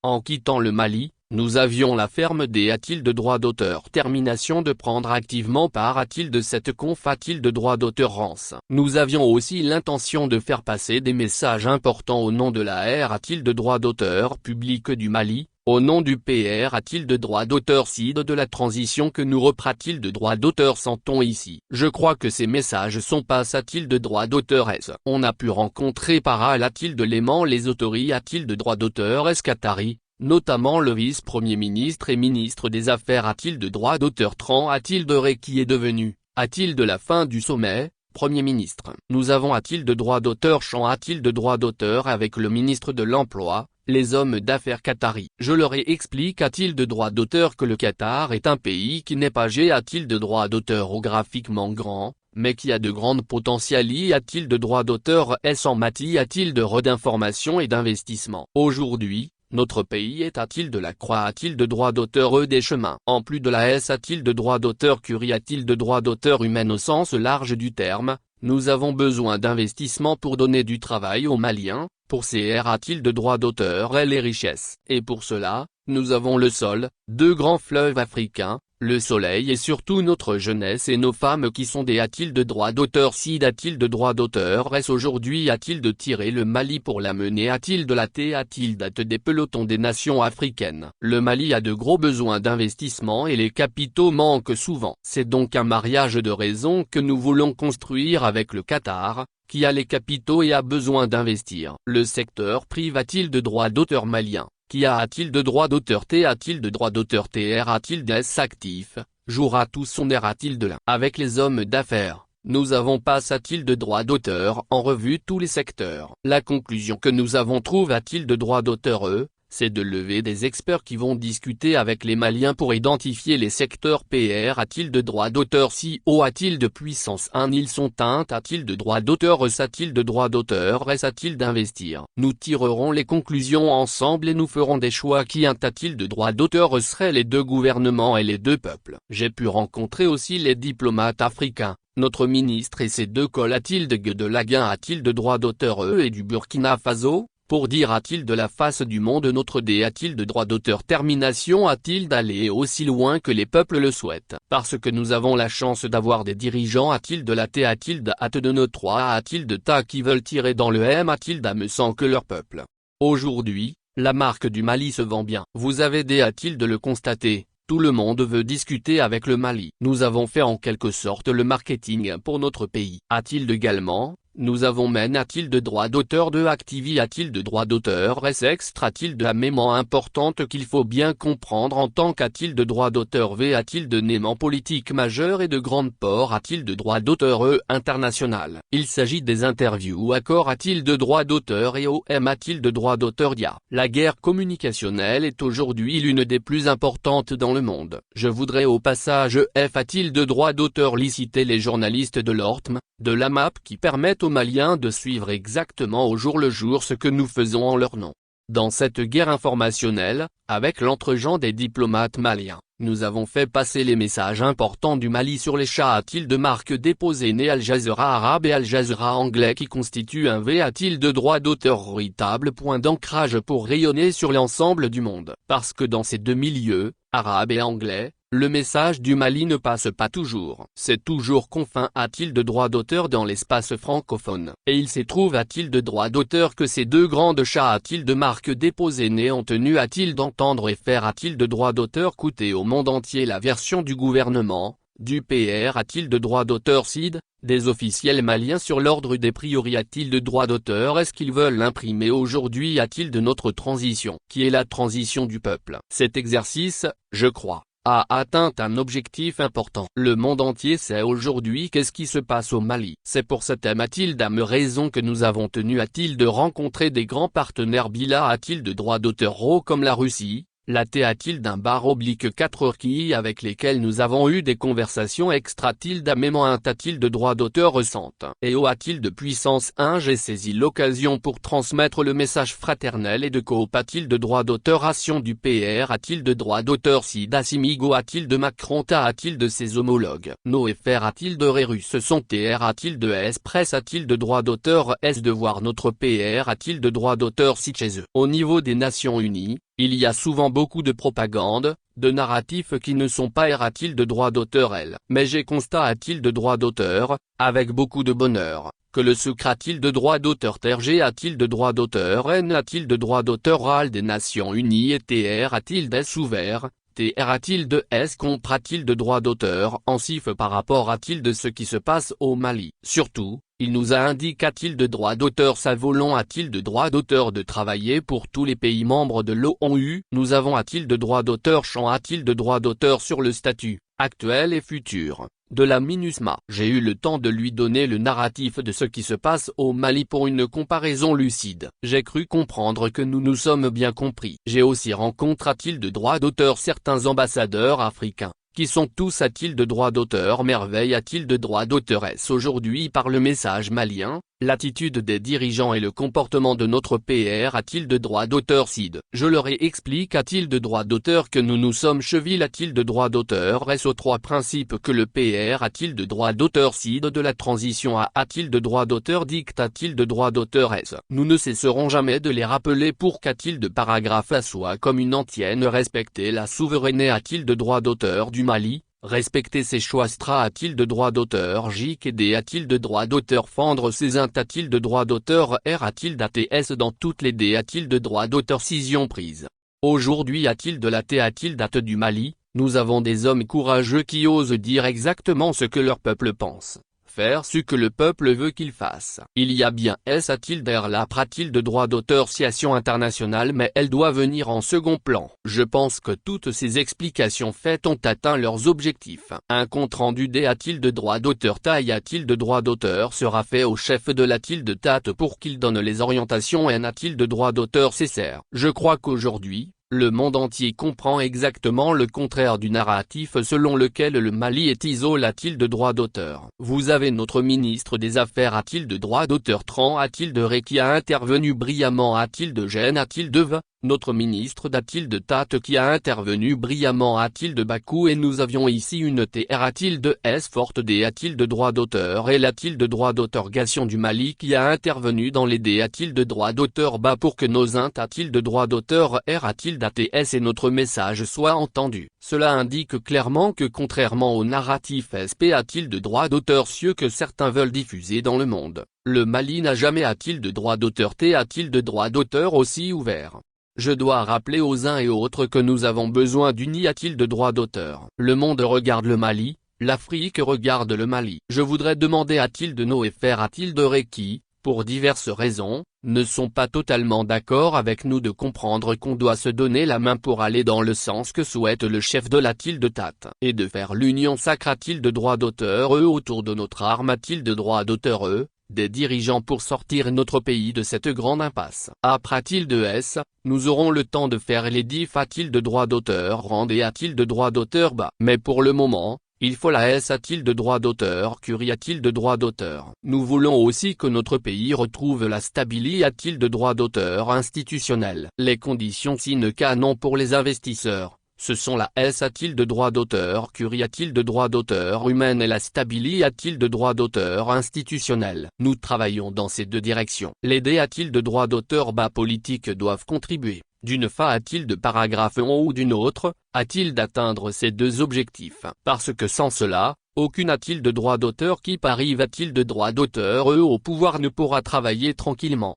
En quittant le Mali, nous avions la ferme des a-t-il de droit d'auteur termination de prendre activement part a-t-il de cette conf a-t-il de droit d'auteur rance. Nous avions aussi l'intention de faire passer des messages importants au nom de la R a-t-il de droit d'auteur public du Mali, au nom du PR a-t-il de droit d'auteur CID de la transition que nous reprend-il de droit d'auteur sentons ici. Je crois que ces messages sont pas a-t-il de droit d'auteur S. On a pu rencontrer par a-t-il de Léman les autorités a-t-il de droit d'auteur S Qatari, notamment le vice-premier ministre et ministre des Affaires a-t-il de droit d'auteur Tran a-t-il de Ré qui est devenu, a-t-il de la fin du sommet, Premier ministre. Nous avons a-t-il de droit d'auteur Champ a-t-il de droit d'auteur avec le ministre de l'Emploi, les hommes d'affaires qataris. Je leur ai expliqué a-t-il de droit d'auteur que le Qatar est un pays qui n'est pas G a-t-il de droit d'auteur géographiquement grand, mais qui a de grandes potentialités a-t-il de droit d'auteur S en matière a-t-il de redinformation et d'investissement. Aujourd'hui, notre pays est a-t-il de la croix a-t-il de droit d'auteur des chemins. En plus de la S a-t-il de droit d'auteur curie a-t-il de droit d'auteur humaine au sens large du terme, nous avons besoin d'investissement pour donner du travail aux Maliens, pour CR a-t-il de droit d'auteur et les richesses. Et pour cela, nous avons le sol, deux grands fleuves africains, le soleil et surtout notre jeunesse et nos femmes qui sont des a-t-il de droit d'auteur CID a-t-il de droit d'auteur S aujourd'hui a-t-il de tirer le Mali pour l'amener a-t-il de la T a-t-il date des pelotons des nations africaines. Le Mali a de gros besoins d'investissement et les capitaux manquent souvent. C'est donc un mariage de raisons que nous voulons construire avec le Qatar, qui a les capitaux et a besoin d'investir. Le secteur privé a-t-il de droit d'auteur malien, qui a-t-il de droit d'auteur T a-t-il de droit d'auteur TR a-t-il des actifs, jouera tout son air a-t-il de l'un. Avec les hommes d'affaires, nous avons pas a-t-il de droit d'auteur en revue tous les secteurs. La conclusion que nous avons trouve a-t-il de droit d'auteur c'est de lever des experts qui vont discuter avec les Maliens pour identifier les secteurs PR a-t-il de droit d'auteur CO a-t-il de puissance 1 ils sont teintes a-t-il de droit d'auteur S a-t-il de droit d'auteur S a-t-il d'investir. Nous tirerons les conclusions ensemble et nous ferons des choix qui a-t-il de droit d'auteur seraient les deux gouvernements et les deux peuples. J'ai pu rencontrer aussi les diplomates africains. Notre ministre et ses deux cols a-t-il de Laguin a-t-il de droit d'auteur et du Burkina Faso, pour dire a-t-il de la face du monde notre D a-t-il de droit d'auteur termination a-t-il d'aller aussi loin que les peuples le souhaitent. Parce que nous avons la chance d'avoir des dirigeants a-t-il de la T a-t-il de nos 3 a-t-il de ta qui veulent tirer dans le M a-t-il me sans que leur peuple. Aujourd'hui, la marque du Mali se vend bien. Vous avez des a-t-il de le constater. Tout le monde veut discuter avec le Mali. Nous avons fait en quelque sorte le marketing pour notre pays. A-t-il également, nous avons men a-t-il de droit d'auteur de Activi a-t-il de droit d'auteur S extra-t-il de la mément importante qu'il faut bien comprendre en tant qu'a-t-il de droit d'auteur V a-t-il de nément politique majeur et de grande port a-t-il de droit d'auteur international. Il s'agit des interviews accord a-t-il de droit d'auteur et OM a-t-il de droit d'auteur DIA. La guerre communicationnelle est aujourd'hui l'une des plus importantes dans le monde. Je voudrais au passage F a-t-il de droit d'auteur liciter les journalistes de l'ORTM, de la MAP qui permettent aux Maliens de suivre exactement au jour le jour ce que nous faisons en leur nom. Dans cette guerre informationnelle, avec l'entregent des diplomates maliens, nous avons fait passer les messages importants du Mali sur les chats a-t-il de marque déposée né Al Jazeera arabe et Al Jazeera anglais qui constituent un V a-t-il de droit d'auteur véritable point d'ancrage pour rayonner sur l'ensemble du monde. Parce que dans ces deux milieux, arabe et anglais, le message du Mali ne passe pas toujours. C'est toujours confin a-t-il de droit d'auteur dans l'espace francophone. Et il se trouve a-t-il de droit d'auteur que ces deux grandes chats a-t-il de marque déposée né ont tenu a-t-il d'entendre et faire a-t-il de droit d'auteur coûter au monde entier la version du gouvernement, du PR a-t-il de droit d'auteur CID, des officiels maliens sur l'ordre des priorités a-t-il de droit d'auteur est-ce qu'ils veulent imprimer aujourd'hui a-t-il de notre transition qui est la transition du peuple. Cet exercice, je crois, a atteint un objectif important. Le monde entier sait aujourd'hui qu'est-ce qui se passe au Mali. C'est pour cette a-t-il raison que nous avons tenu a-t-il de rencontrer des grands partenaires bila a-t-il de droit d'auteur comme la Russie, la T a-t-il d'un bar oblique 4 qui avec lesquels nous avons eu des conversations extra-t-il d'amément un a-t-il de droit d'auteur récente. Et a-t-il de puissance 1 j'ai saisi l'occasion pour transmettre le message fraternel et de coop a-t-il de droit d'auteur ration du PR a-t-il de droit d'auteur Sida Simigo a-t-il de Macron ta a-t-il de ses homologues. No FR a-t-il de Rérus ce sont TR a-t-il de S-Press a-t-il de droit d'auteur S de voir notre PR a-t-il de droit d'auteur si chez eux. Au niveau des Nations Unies, Il y a souvent beaucoup de propagande, de narratifs qui ne sont pas a-t-il de droit d'auteur L. Mais j'ai constat a-t-il de droit d'auteur, avec beaucoup de bonheur, que le sucre a-t-il de droit d'auteur TRG a-t-il de droit d'auteur N a-t-il de droit d'auteur RAL des Nations Unies et TR a-t-il des ouvert, TR a-t-il de S compre a-t-il de droit d'auteur en CIF par rapport a-t-il de ce qui se passe au Mali. Surtout, il nous a indiqué a-t-il de droit d'auteur sa volon a-t-il de droit d'auteur de travailler pour tous les pays membres de l'ONU. Nous avons a-t-il de droit d'auteur champ a-t-il de droit d'auteur sur le statut, actuel et futur, de la MINUSMA. J'ai eu le temps de lui donner le narratif de ce qui se passe au Mali pour une comparaison lucide. J'ai cru comprendre que nous nous sommes bien compris. J'ai aussi rencontré a-t-il de droit d'auteur certains ambassadeurs africains, qui sont tous a-t-il de droit d'auteur merveille a-t-il de droit d'auteur est aujourd'hui par le message malien, l'attitude des dirigeants et le comportement de notre PR a-t-il de droit d'auteur CID. Je leur ai expliqué a-t-il de droit d'auteur que nous nous sommes chevillés a-t-il de droit d'auteur est aux trois principes que le PR a-t-il de droit d'auteur CID de la transition à a-t-il de droit d'auteur dicte a-t-il de droit d'auteur S. Nous ne cesserons jamais de les rappeler pour qu'a-t-il de paragraphe A soit comme une antienne respecter la souveraineté a-t-il de droit d'auteur du Mali, respecter ses choix Stra a-t-il de droit d'auteur J et D a-t-il de droit d'auteur fendre ses int a-t-il de droit d'auteur R a-t-il d'ATS dans toutes les D a-t-il de droit d'auteur cision prise. Aujourd'hui a-t-il de la T a-t-il date du Mali, nous avons des hommes courageux qui osent dire exactement ce que leur peuple pense. Faire ce que le peuple veut qu'il fasse. Il y a bien S a-t-il d'air la a-t-il de droit d'auteur situation internationale mais elle doit venir en second plan. Je pense que toutes ces explications faites ont atteint leurs objectifs. Un compte rendu D a-t-il de droit d'auteur taille a-t-il de droit d'auteur sera fait au chef de la-t-il de TAT pour qu'il donne les orientations N a-t-il de droit d'auteur cessaire. Je crois qu'aujourd'hui, le monde entier comprend exactement le contraire du narratif selon lequel le Mali est isolé a-t-il de droit d'auteur. Vous avez notre ministre des Affaires a-t-il de droit d'auteur Tran a-t-il de Ré qui a intervenu brillamment a-t-il de Gênes a-t-il de V, notre ministre d'A-t-il de Tate qui a intervenu brillamment a-t-il de Bakou et nous avions ici une TR a-t-il de S forte D a-t-il de droit d'auteur et a-t-il de droit d'autorgation du Mali qui a intervenu dans les D a-t-il de droit d'auteur bas pour que nos int a-t-il de droit d'auteur R a-t-il d'ATS et notre message soit entendu. Cela indique clairement que contrairement au narratif SP a-t-il de droit d'auteur cieux que certains veulent diffuser dans le monde, le Mali n'a jamais a-t-il de droit d'auteur T a-t-il de droit d'auteur aussi ouvert. Je dois rappeler aux uns et autres que nous avons besoin d'uni a-t-il de droit d'auteur. Le monde regarde le Mali, l'Afrique regarde le Mali. Je voudrais demander a-t-il de nos FR a-t-il de Ré qui, pour diverses raisons, ne sont pas totalement d'accord avec nous de comprendre qu'on doit se donner la main pour aller dans le sens que souhaite le chef de la-t-il de TAT, et de faire l'union sacre a-t-il de droit d'auteur autour de notre arme a-t-il de droit d'auteur des dirigeants pour sortir notre pays de cette grande impasse. Après a-t-il de S, nous aurons le temps de faire les diff a-t-il de droit d'auteur rendez a-t-il de droit d'auteur bas. Mais pour le moment, il faut la S a-t-il de droit d'auteur Curie a-t-il de droit d'auteur. Nous voulons aussi que notre pays retrouve la stabilité a-t-il de droit d'auteur institutionnel. Les conditions sine qua non pour les investisseurs. Ce sont la S a-t-il de droit d'auteur Curie a-t-il de droit d'auteur humaine et la stabilité a-t-il de droit d'auteur institutionnel. Nous travaillons dans ces deux directions. Les D a-t-il de droit d'auteur bas politique doivent contribuer, d'une fa a-t-il de paragraphe 1 ou d'une autre, a-t-il d'atteindre ces deux objectifs. Parce que sans cela, aucune a-t-il de droit d'auteur qui arrive a-t-il de droit d'auteur au pouvoir ne pourra travailler tranquillement.